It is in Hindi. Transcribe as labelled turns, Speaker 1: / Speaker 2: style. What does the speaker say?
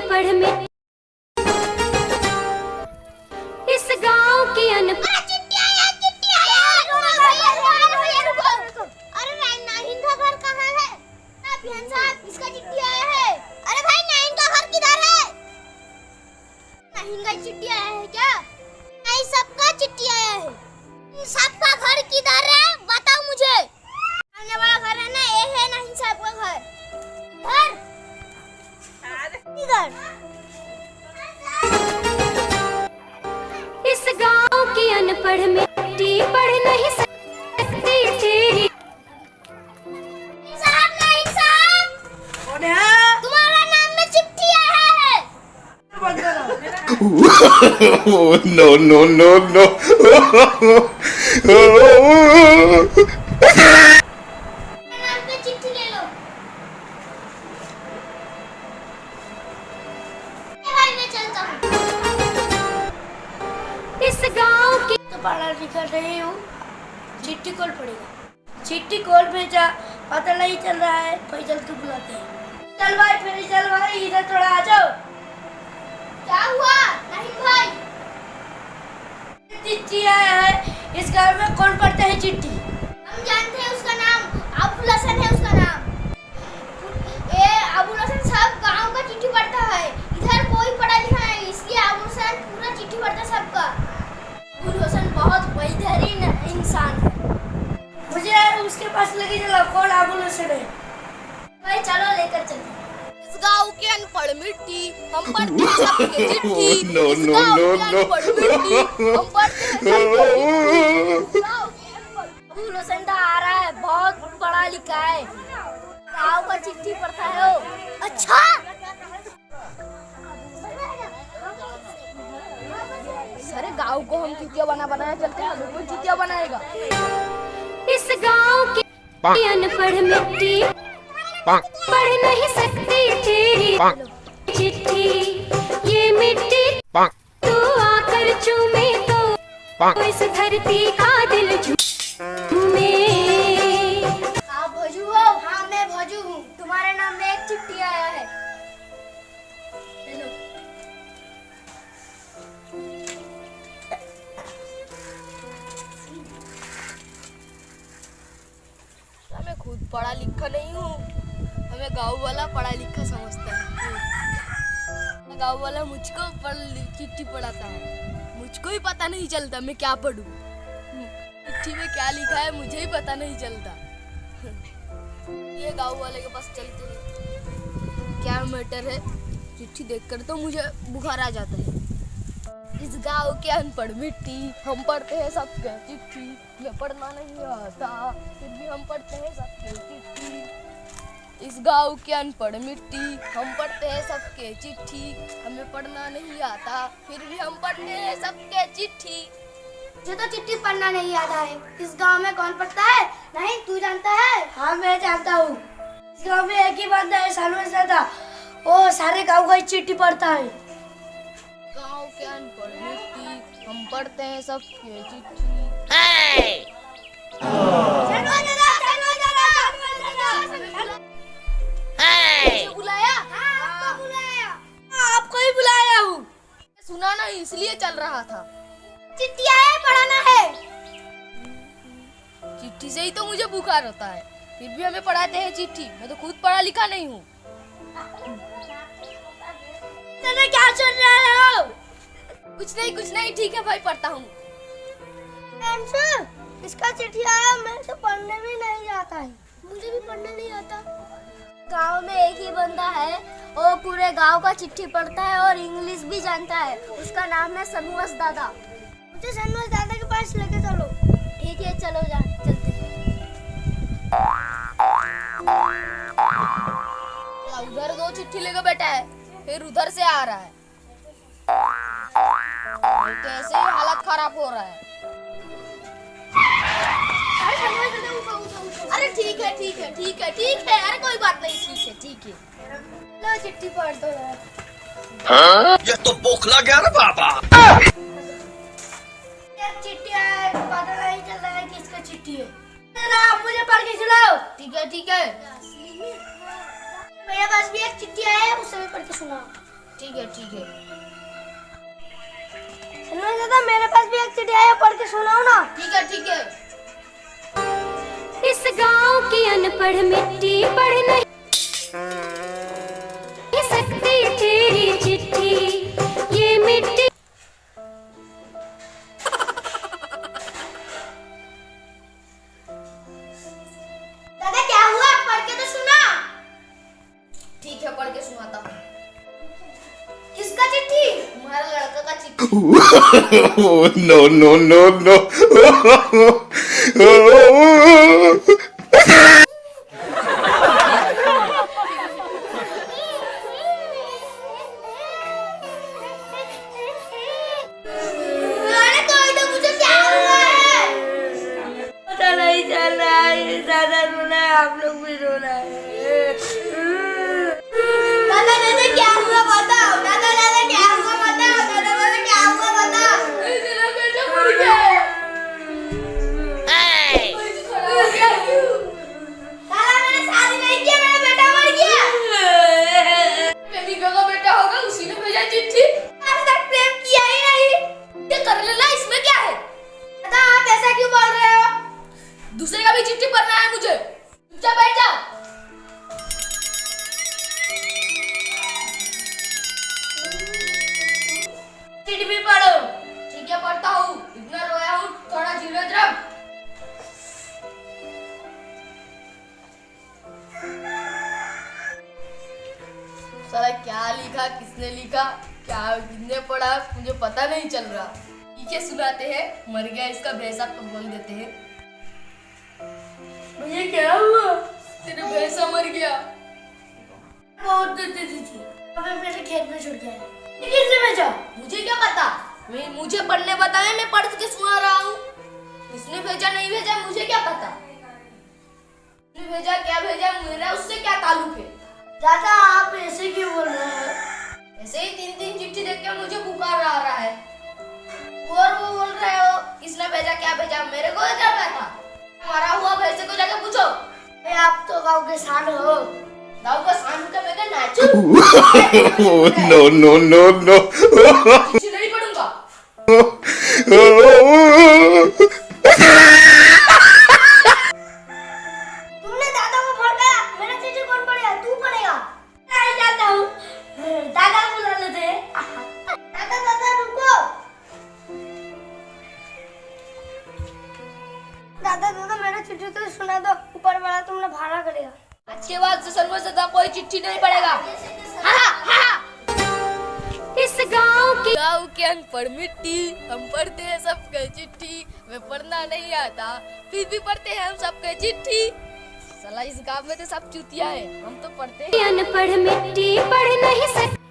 Speaker 1: अनपढ़ में इस गांव की अनपढ़
Speaker 2: इसका चिट्ठी आया है। अरे भाई नाइन का घर किधर है? नाइन का चिट्ठी आया है क्या? नहीं, सबका चिट्ठी आया है। सबका घर किधर है बताओ मुझे। सामने वाला घर है ना, ये है नाइन साहब का घर। घर
Speaker 1: इस गांव की अनपढ़ मिट्टी पढ़ नहीं सकती तेरी।
Speaker 2: तुम्हारा नाम में चिट्ठी आया है।
Speaker 3: No, no, no, no.
Speaker 2: नाम पे चिट्ठी ले लो। भाई मैं चलता हूँ।
Speaker 1: इस गांव की
Speaker 4: तो पढ़ा लिखा नहीं हूँ, चिट्ठी कौन पढ़ेगा? चिट्ठी कौन भेजा पता नहीं चल रहा है। फैजल को बुलाते हैं। चल भाई, फिर चल भाई, इधर थोड़ा आ जाओ।
Speaker 2: क्या हुआ? नहीं भाई,
Speaker 4: चिट्ठी आया है। इस गाँव में कौन पढ़ता है चिट्ठी?
Speaker 2: हम जानते हैं उसका नाम अबुल हसन है। उसका नाम ये अबुल हसन साहब गांव का चिट्ठी पढ़ता है। इधर कोई पढ़ा लिखा नहीं, इसलिए अबुल हसन पूरा चिट्ठी पढ़ता है सबका। अबुल हसन बहुत बेहतरीन इंसान है।
Speaker 4: मुझे उसके पास लेके चलो। कौन अबुल हसन है?
Speaker 2: भाई चलो लेकर चलते।
Speaker 5: इस गाँव के अनपढ़ मिट्टी हम पढ़ते हैं सबके चिट्ठी।
Speaker 3: No,
Speaker 5: इस
Speaker 3: no,
Speaker 5: गाँव
Speaker 3: no,
Speaker 5: के
Speaker 3: no.
Speaker 5: अनपढ़ मिट्टी हम पढ़ते हैं सबके चिट्ठी।
Speaker 2: अबुल हसन तो आ रहा है, बहुत पढ़ा लिखा है, गांव का चिट्ठी पढ़ता है वो। अच्छा,
Speaker 5: सारे गाँव को हम चुतिया बनाया चलते हैं, हमें कोई चुतिया बनाएगा।
Speaker 1: इस गांव की अनपढ़ मिट्टी पढ़ नहीं सकती तेरी चिट्ठी। ये मिट्टी तू आकर चूमे तो इस धरती का दिल झूमे।
Speaker 2: आप भोजू हो? हाँ मैं भोजू हूँ। तुम्हारे नाम में एक चिट्ठी आया है। हेलो।
Speaker 5: मैं खुद पढ़ा लिखा नहीं हूँ, हमें गाँव वाला पढ़ा लिखा समझता है। गाँव वाला मुझको चिट्ठी पढ़ाता है, मुझको ही पता नहीं चलता मैं क्या पढ़ूं। चिट्ठी में क्या लिखा है मुझे ही पता नहीं चलता। ये गाँव वाले के पास चलते हैं, क्या मैटर है। चिट्ठी देखकर तो मुझे बुखार आ जाता है। इस गाँव के अनपढ़ मिट्टी हम पढ़ते हैं सबके चिट्ठी। हमें पढ़ना नहीं आता फिर भी हम पढ़ते हैं सबके चिट्ठी। इस गाँव के अनपढ़ मिट्टी हम पढ़ते हैं सबके चिट्ठी। हमें पढ़ना नहीं आता फिर भी हम पढ़ते हैं सबके चिट्ठी।
Speaker 2: मुझे तो चिट्ठी पढ़ना नहीं आता है। इस गांव में कौन पढ़ता है? नहीं, तू जानता है?
Speaker 4: हाँ मैं जानता हूँ। इस गाँव में एक ही बंदा है, सालवे दादा। वो सारे गाँव का चिट्ठी पढ़ता है।
Speaker 5: गाँव के अनपढ़ मिट्टी हम पढ़ते हैं सबके चिट्ठी। बुलाया?
Speaker 2: हाँ, बुलाया।
Speaker 4: आपको ही बुलाया हूँ।
Speaker 5: सुना नहीं इसलिए चल रहा था।
Speaker 2: चिट्ठी आया, पढ़ाना है।
Speaker 5: चिट्ठी से ही तो मुझे बुखार होता है, फिर भी हमें पढ़ाते हैं चिट्ठी। मैं तो खुद पढ़ा लिखा नहीं हूँ।
Speaker 4: तुम क्या सुन रहे हो?
Speaker 5: कुछ नहीं, ठीक है भाई, पढ़ता हूँ।
Speaker 2: इसका चिट्ठी आया, मैं तो पढ़ने भी नहीं आता है। मुझे भी पढ़ने नहीं आता। गांव में एक ही बंदा है, वो पूरे गांव का चिट्ठी पढ़ता है और इंग्लिश भी जानता है। उसका नाम है सनवास दादा। मुझे सनवास दादा के पास लेके चलो। ठीक है, चलो चलते हैं।
Speaker 5: उधर दो चिट्ठी लेकर बैठा है, फिर उधर से आ रहा है। तो ऐसे ही हालत खराब हो रहा है। अरे ठीक है, अरे कोई बात नहीं, ठीक है।
Speaker 2: लो चिट्ठी पढ़ दो।
Speaker 3: ये तो बोखला गया रे बाबा।
Speaker 4: चिट्ठी है, पता नहीं चल रहा है किसका चिट्ठी है। आप मुझे पढ़ के सुनाओ।
Speaker 5: ठीक है।
Speaker 2: मेरे पास भी एक चिट्ठी आया है, उसे भी पढ़ के सुनाओ।
Speaker 5: ठीक है ठीक है।
Speaker 2: सलमान दादा मेरे पास भी एक चिट्ठी आई है, पढ़ के सुनाओ ना।
Speaker 5: ठीक है ठीक है।
Speaker 1: इस गांव की अनपढ़ मिट्टी पढ़ नहीं सकती तेरी चिट्ठी, ये मिट्टी।
Speaker 2: दादा क्या हुआ, पढ़ के तो सुना।
Speaker 5: ठीक है पढ़ के सुनाता हूँ।
Speaker 2: किसका चिट्ठी?
Speaker 5: तुम्हारा लड़का का चिट्ठी।
Speaker 3: no, no, no, no.
Speaker 2: अरे कोई तो मुझे क्या हुआ है?
Speaker 4: पता नहीं चल रहा है, दादा रोना है, आप लोग भी रोना है।
Speaker 2: दादा दादा क्या हुआ बताओ, दादा दादा क्या हुआ बताओ, दादा दादा क्या हुआ बताओ।
Speaker 5: मेरा बेटा मर गया है।
Speaker 2: दादा मैंने शादी नहीं किया, मेरा बेटा मर गया।
Speaker 5: प्रेमिका का बेटा होगा, उसी ने भेजा चिट्ठी।
Speaker 2: आज तक प्रेम किया ही नहीं।
Speaker 5: ये कर लेना, इसमें क्या है?
Speaker 2: दादा आप ऐसा क्यों बोल रहे हो?
Speaker 5: दूसरे का भी चिट्ठी पढ़ना है मुझे। चुपचाप बैठ जा। चिट्ठी भी पढ़ो। ठीक है पढ़ता हूँ। इतना रोया हूँ, थोड़ा धीरज रख। साला क्या लिखा, किसने लिखा, क्या किसने पढ़ा, मुझे पता नहीं चल रहा। नीचे सुनाते हैं, मर गया इसका भैंसा तो बोल देते हैं। मुझे क्या हुआ? तेरा भैंसा मर गया।
Speaker 4: बहुत देती थी, अबे मेरे खेत में छुट गया।
Speaker 5: ये किसने भेजा? मुझे क्या पता। मुझे पढ़ने बताया, मैं पढ़ के सुना रहा हूँ। किसने भेजा नहीं भेजा मुझे क्या पता। किसने भेजा क्या भेजा, मेरा उससे क्या ताल्लुक है।
Speaker 4: दादा आप ऐसे क्यों बोल रहे हैं?
Speaker 5: ऐसे ही 3-3 चिट्ठी देख के मुझे बुखार आ रहा है। और वो बोल रहे हो किसने भेजा क्या भेजा, मेरे को क्या पता। मरा हुआ भैंसे को जाके पूछो।
Speaker 4: आप तो गाँव के शान हो।
Speaker 5: गाँव का शान का मैं क्या नाचूं?
Speaker 3: no, no, no, no.
Speaker 5: चिट्ठी नहीं पढ़ूंगा।
Speaker 2: तुमने दादा को फटकाया, मेरा चिट्ठी कौन पढ़ेगा? तू पढ़ेगा।
Speaker 4: नहीं जाता हूँ, दादा को बुला लेते हैं।
Speaker 2: दादा दादा रुको। दादा दादा मेरा चिट्ठी तो सुना दो, ऊपर वाला तुमने भाड़ा करेगा।
Speaker 5: आज के बाद से सलमान सदा कोई चिट्ठी नहीं पढ़ेगा।
Speaker 1: इस गांव
Speaker 5: के अनपढ़ मिट्टी, हम पढ़ते हैं सबके चिट्ठी। हमें पढ़ना नहीं आता, फिर भी पढ़ते हैं हम सबके चिट्ठी। साला इस गांव में तो सब चूतिया है, हम तो पढ़ते हैं।
Speaker 1: की अनपढ़ मिट्टी पढ़ नहीं सकती।